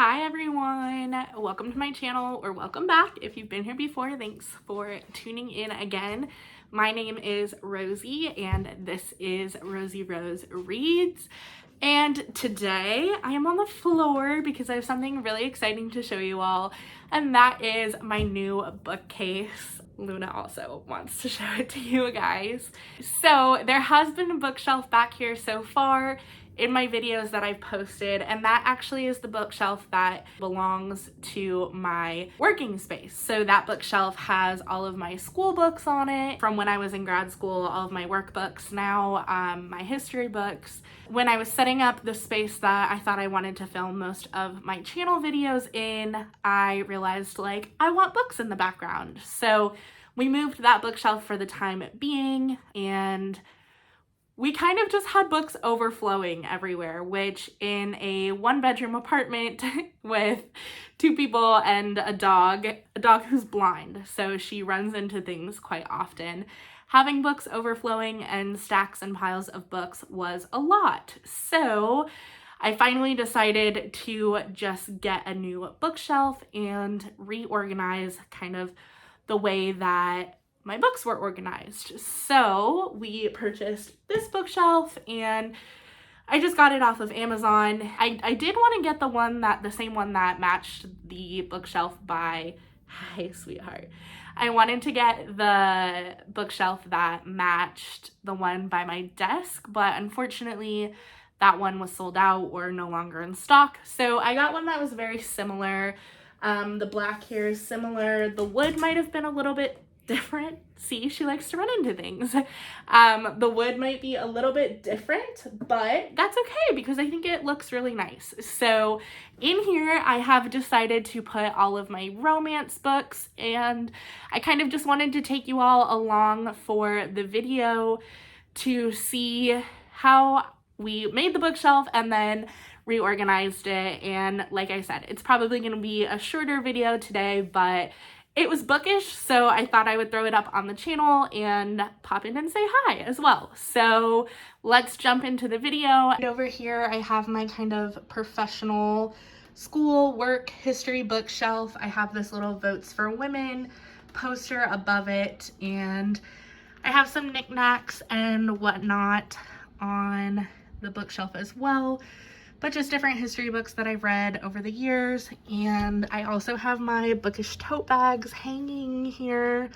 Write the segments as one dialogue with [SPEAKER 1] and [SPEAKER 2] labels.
[SPEAKER 1] Hi everyone, welcome to my channel, or welcome back if you've been here before. Thanks for tuning in again. My name is Rosie and this is Rosie Rose Reads. And today I am on the floor because I have something really exciting to show you all, and that is my new bookcase. Luna also wants to show it to you guys. So there has been a bookshelf back here so far in my videos that I've posted, and that actually is the bookshelf that belongs to my working space. So that bookshelf has all of my school books on it from when I was in grad school, all of my workbooks now, my history books. When I was setting up the space that I thought I wanted to film most of my channel videos in, I realized I want books in the background. So we moved that bookshelf for the time being, and we kind of just had books overflowing everywhere, which in a one-bedroom apartment with two people and a dog who's blind, so she runs into things quite often, having books overflowing and stacks and piles of books was a lot. So I finally decided to just get a new bookshelf and reorganize kind of the way that my books were organized. So we purchased this bookshelf, and I just got it off of Amazon. I did want to get the same one that matched the bookshelf by, hi sweetheart. I wanted to get the bookshelf that matched the one by my desk, but unfortunately that one was sold out or no longer in stock. So I got one that was very similar. The black here is similar. The wood might have been a little bit different. See, she likes to run into things. The wood might be a little bit different, but that's okay because I think it looks really nice. So in here, I have decided to put all of my romance books, and I kind of just wanted to take you all along for the video to see how we made the bookshelf and then reorganized it. And like I said, it's probably going to be a shorter video today, but it was bookish, so I thought I would throw it up on the channel and pop in and say hi as well. So let's jump into the video. And over here I have my kind of professional school work history bookshelf. I have this little Votes for Women poster above it, and I have some knickknacks and whatnot on the bookshelf as well, but just different history books that I've read over the years. And I also have my bookish tote bags hanging here,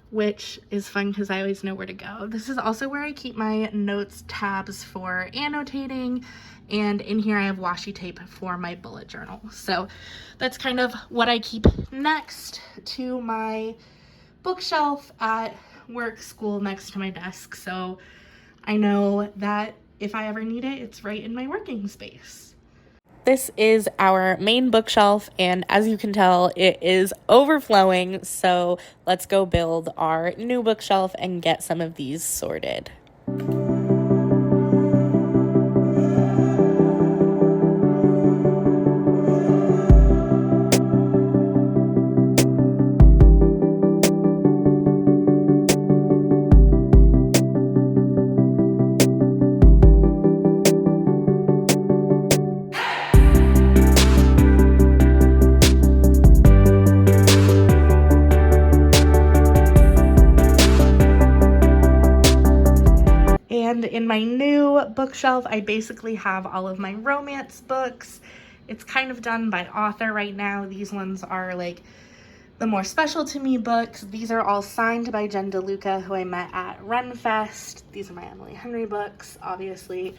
[SPEAKER 1] which is fun because I always know where to go. This is also where I keep my notes tabs for annotating, and in here I have washi tape for my bullet journal. So that's kind of what I keep next to my bookshelf at work, school, next to my desk. So I know that if I ever need it, it's right in my working space. This is our main bookshelf, and as you can tell, it is overflowing. So let's go build our new bookshelf and get some of these sorted. And in my new bookshelf, I basically have all of my romance books. It's kind of done by author right now. These ones are the more special to me books. These are all signed by Jen DeLuca, who I met at Renfest. These are my Emily Henry books, obviously.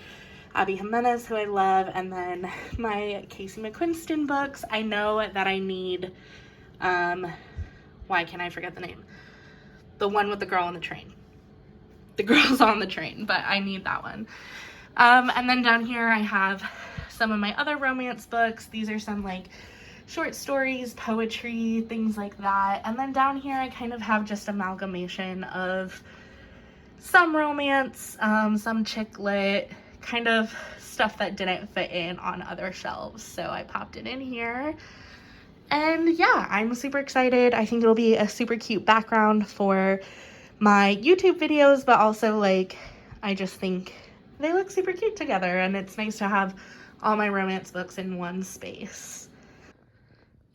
[SPEAKER 1] Abby Jimenez, who I love, and then my Casey McQuiston books. I know that I need, why can I forget the name? The one with the girl on the train. The Girls on the Train, but I need that one. And then down here I have some of my other romance books. These are some short stories, poetry, things like that. And then down here I kind of have just amalgamation of some romance, some chick lit, kind of stuff that didn't fit in on other shelves. So I popped it in here. And yeah, I'm super excited. I think it'll be a super cute background for my YouTube videos, but also I just think they look super cute together, and it's nice to have all my romance books in one space.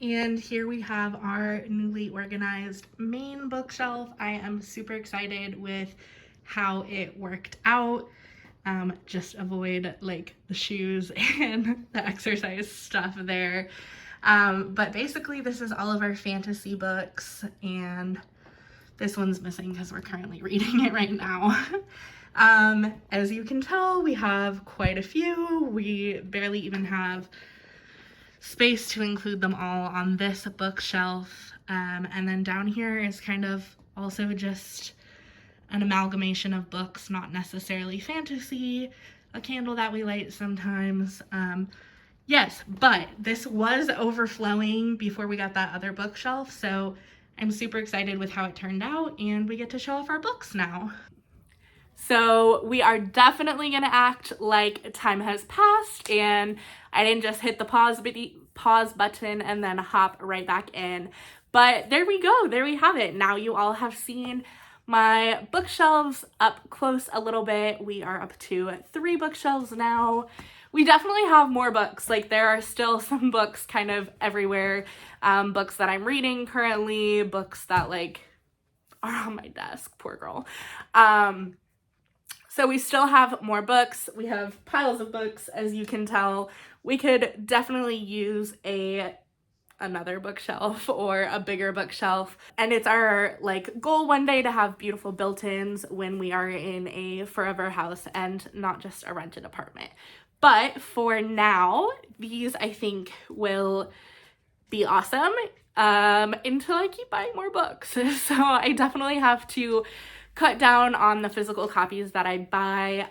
[SPEAKER 1] And here we have our newly organized main bookshelf. I am super excited with how it worked out. Just avoid like the shoes and the exercise stuff there. But basically this is all of our fantasy books, and this one's missing because we're currently reading it right now. As you can tell, we have quite a few. We barely even have space to include them all on this bookshelf. And then down here is kind of also just an amalgamation of books, not necessarily fantasy, a candle that we light sometimes. Yes, but this was overflowing before we got that other bookshelf, so I'm super excited with how it turned out, and we get to show off our books now. So we are definitely going to act like time has passed and I didn't just hit the pause button and then hop right back in. But there we go. There we have it. Now you all have seen my bookshelves up close a little bit. We are up to 3 bookshelves now. We definitely have more books. Like, there are still some books kind of everywhere. Books that I'm reading currently, books that like are on my desk. Poor girl. So we still have more books. We have piles of books, as you can tell. We could definitely use another bookshelf or a bigger bookshelf. And it's our like goal one day to have beautiful built-ins when we are in a forever house and not just a rented apartment. But for now, these I think will be awesome until I keep buying more books. So I definitely have to cut down on the physical copies that I buy.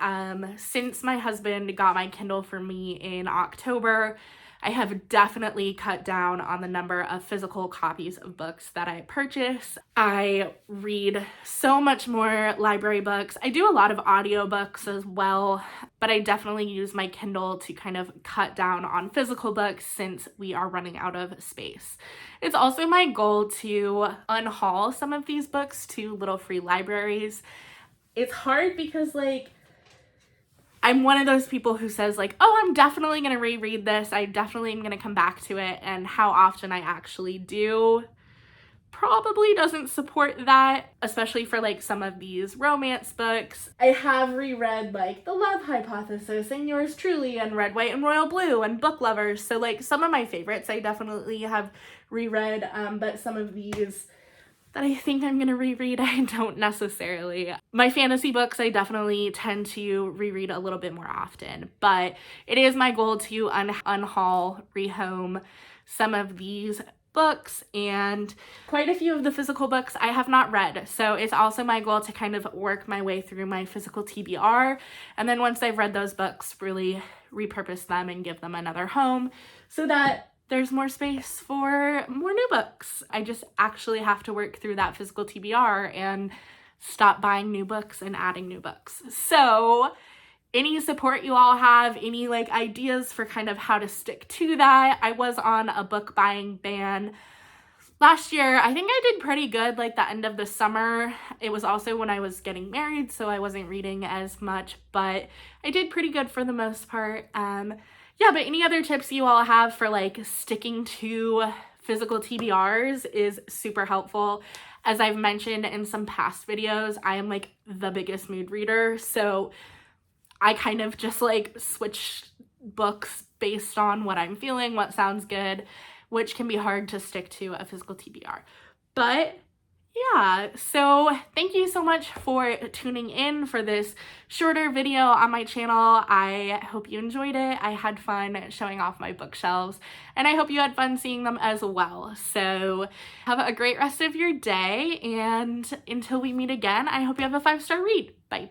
[SPEAKER 1] Since my husband got my Kindle for me in October, I have definitely cut down on the number of physical copies of books that I purchase. I read so much more library books. I do a lot of audiobooks as well, but I definitely use my Kindle to kind of cut down on physical books since we are running out of space. It's also my goal to unhaul some of these books to little free libraries. It's hard because like I'm one of those people who says like, oh, I'm definitely going to reread this. I definitely am going to come back to it. And how often I actually do probably doesn't support that, especially for like some of these romance books. I have reread like The Love Hypothesis and Yours Truly and Red, White, and Royal Blue and Book Lovers. So like some of my favorites I definitely have reread, but some of these that I think I'm gonna reread, I don't necessarily. My fantasy books, I definitely tend to reread a little bit more often, but it is my goal to unhaul, rehome some of these books, and quite a few of the physical books I have not read. So it's also my goal to kind of work my way through my physical TBR, and then once I've read those books, really repurpose them and give them another home so that there's more space for more new books. I just actually have to work through that physical TBR and stop buying new books and adding new books. So any support you all have, any like ideas for kind of how to stick to that. I was on a book buying ban last year. I think I did pretty good like the end of the summer. It was also when I was getting married, so I wasn't reading as much, but I did pretty good for the most part. Yeah, but any other tips you all have for like sticking to physical TBRs is super helpful. As I've mentioned in some past videos, I am like the biggest mood reader, so I kind of just like switch books based on what I'm feeling, what sounds good, which can be hard to stick to a physical TBR. But yeah, so thank you so much for tuning in for this shorter video on my channel. I hope you enjoyed it. I had fun showing off my bookshelves, and I hope you had fun seeing them as well. So have a great rest of your day, and until we meet again, I hope you have a 5-star read. Bye.